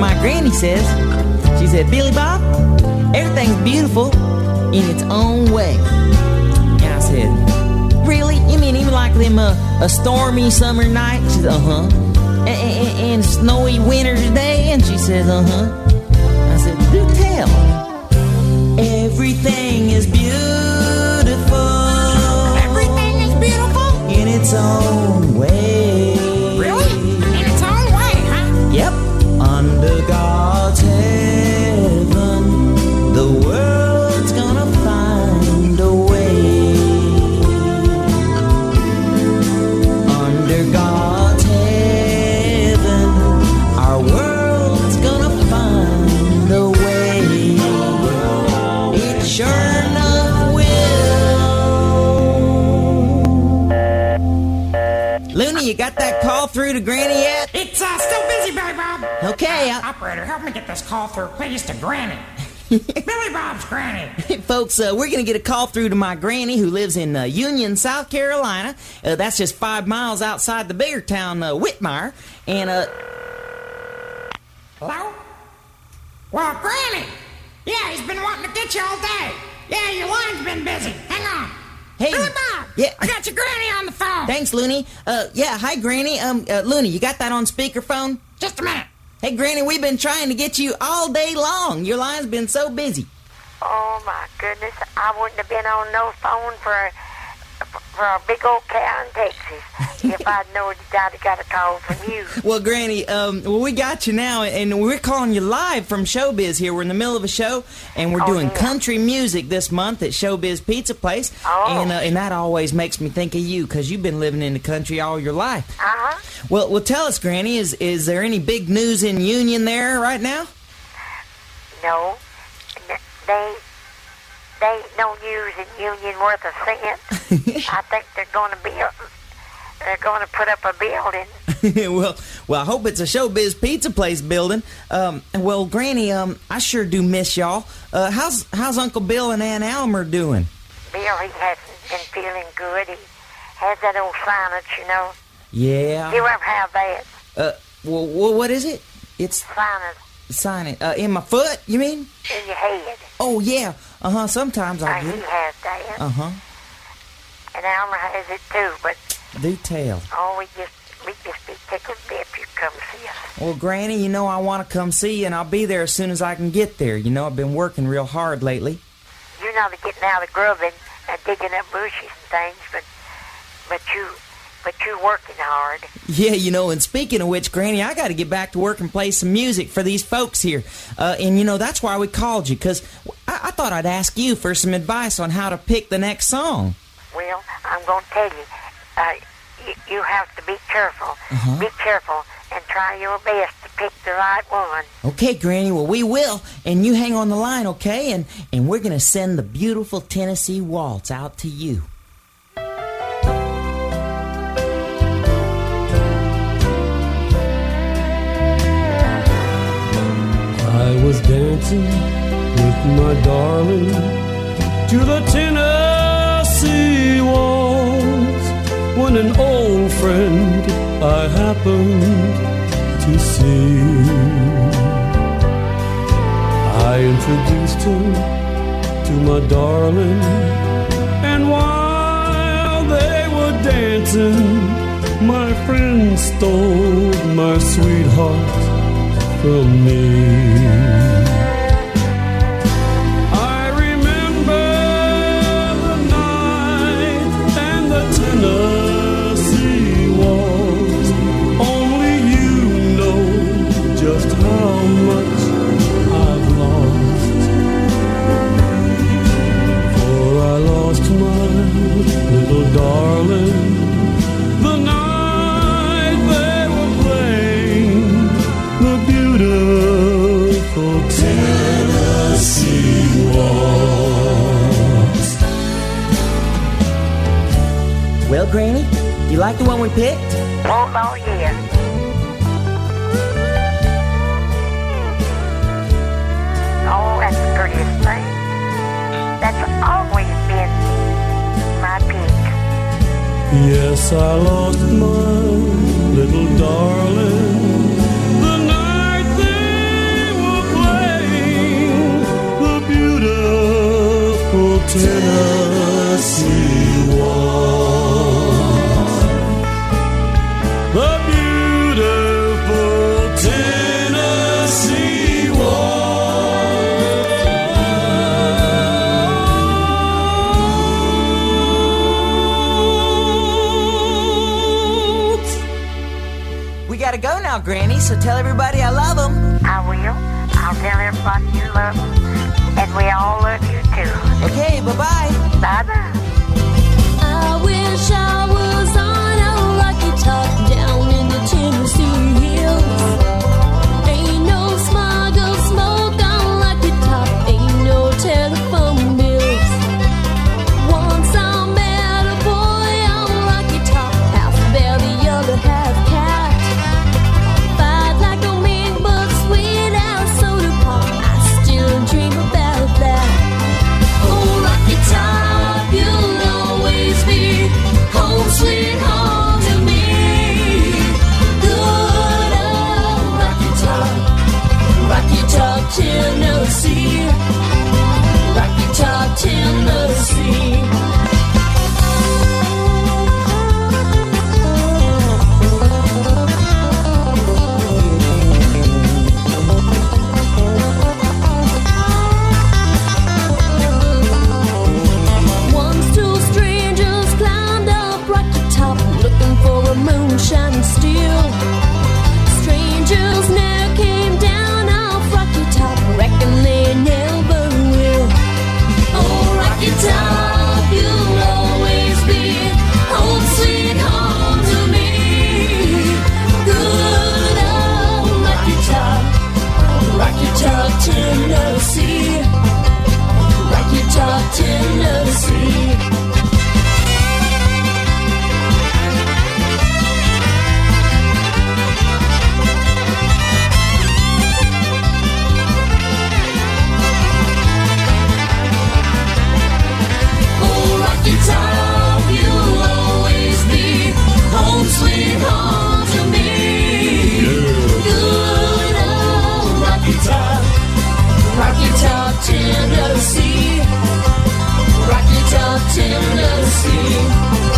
my granny says, she said, Billy Bob, everything's beautiful in its own way. And I said, really? You mean even like them a stormy summer night? She said, uh-huh. And snowy winter day? And she says, uh-huh. I said, do tell. Everything is beautiful. Everything is beautiful? In its own way. Really? In its own way, huh? Yep. Under God's heaven, the world's gonna find a way. Under God's heaven, our world's gonna find a way. It sure enough will. Looney, you got that call through to Granny yet? It's still busy, Billy Bob. Okay. Operator, help me get this call through, please, to Granny. Billy Bob's Granny. Folks, we're going to get a call through to my granny who lives in Union, South Carolina. That's just 5 miles outside the bigger town, Whitmire. And, Hello? Well, Granny. Yeah, he's been wanting to get you all day. Yeah, your line's been busy. Hang on. hey. Billy Bob. Yeah. I got your Granny on the phone. Thanks, Looney. Yeah, hi, Granny. Looney, you got that on speakerphone? Just a minute. Hey, Granny, we've been trying to get you all day long. Your line's been so busy. Oh, my goodness. I wouldn't have been on no phone for a big old cow in Texas if I'd known I'd got a call from you. Well, Granny, we got you now, and we're calling you live from Showbiz here. We're in the middle of a show, and we're doing country music this month at Showbiz Pizza Place. Oh. And that always makes me think of you, because you've been living in the country all your life. Uh-huh. Well, tell us, Granny, is there any big news in Union there right now? No. They ain't no news in Union worth a cent. I think they're going to put up a building. well, I hope it's a Showbiz Pizza Place building. Well, Granny, I sure do miss y'all. How's Uncle Bill and Aunt Almer doing? Bill, he hasn't been feeling good. He has that old sinus, you know. Yeah. You ever have that? Well, what is it? It's Sinus in my foot, you mean? in your head. Oh, yeah. Uh-huh, sometimes I He get it. has that. Uh-huh. And Almer has it too, but Do tell. we just be tickled if you come see us. Well, Granny, you know I want to come see you, and I'll be there as soon as I can get there. You know, I've been working real hard lately. You're not getting out of grubbing and digging up bushes and things, but you're working hard. Yeah, you know, and speaking of which, Granny, I got to get back to work and play some music for these folks here. And, you know, that's why we called you, because I thought I'd ask you for some advice on how to pick the next song. Well, I'm going to tell you, you have to be careful. Uh-huh. Be careful and try your best to pick the right one. Okay, Granny, well, we will. And you hang on the line, okay? And we're going to send the beautiful Tennessee Waltz out to you. I was dancing with my darling to the Tennessee Waltz when an old friend I happened to see. I introduced him to my darling, and while they were dancing, my friend stole my sweetheart from me. I remember the night and the Tennessee Waltz. Only you know just how much I've lost. For I lost my little darling the night they were playing the beautiful Tennessee Waltz. Well, Granny, you like the one we picked? Oh, yeah. Oh, that's the prettiest thing. That's always been my pick. Yes, I lost my little darling the night they beautiful Tennessee waltz. The beautiful Tennessee waltz. We gotta go now, Granny, so tell everybody I love them. I will. I'll tell everybody you love them. And we all love you too. Okay, bye-bye. Bye-bye. I wish I was on a rocky top down in the Tennessee hills. Ain't no smog or smoke on Rocky Top, ain't no telephone bills. Once I met a boy on Rocky Top, half bear, the other half cat. Fight like a man, but sweet as soda pop. I still dream about that. Oh, Rocky Top, you'll always be home, sweet home to me. Good old Rocky Top, Tennessee. Rocky Top, Tennessee. Once two strangers climbed up Rocky Top, looking for a moonshine still. Strangers never came down off Rocky Top, reckon they never will. Oh, Rocky Top, you'll always be home, sweet home to me. Good old Rocky Top, Tennessee. Rocky Top, Tennessee. Oh, Rocky Top, you'll always be home, sweet home to me. Good old Rocky Top, Tennessee. Rocky Top, Tennessee.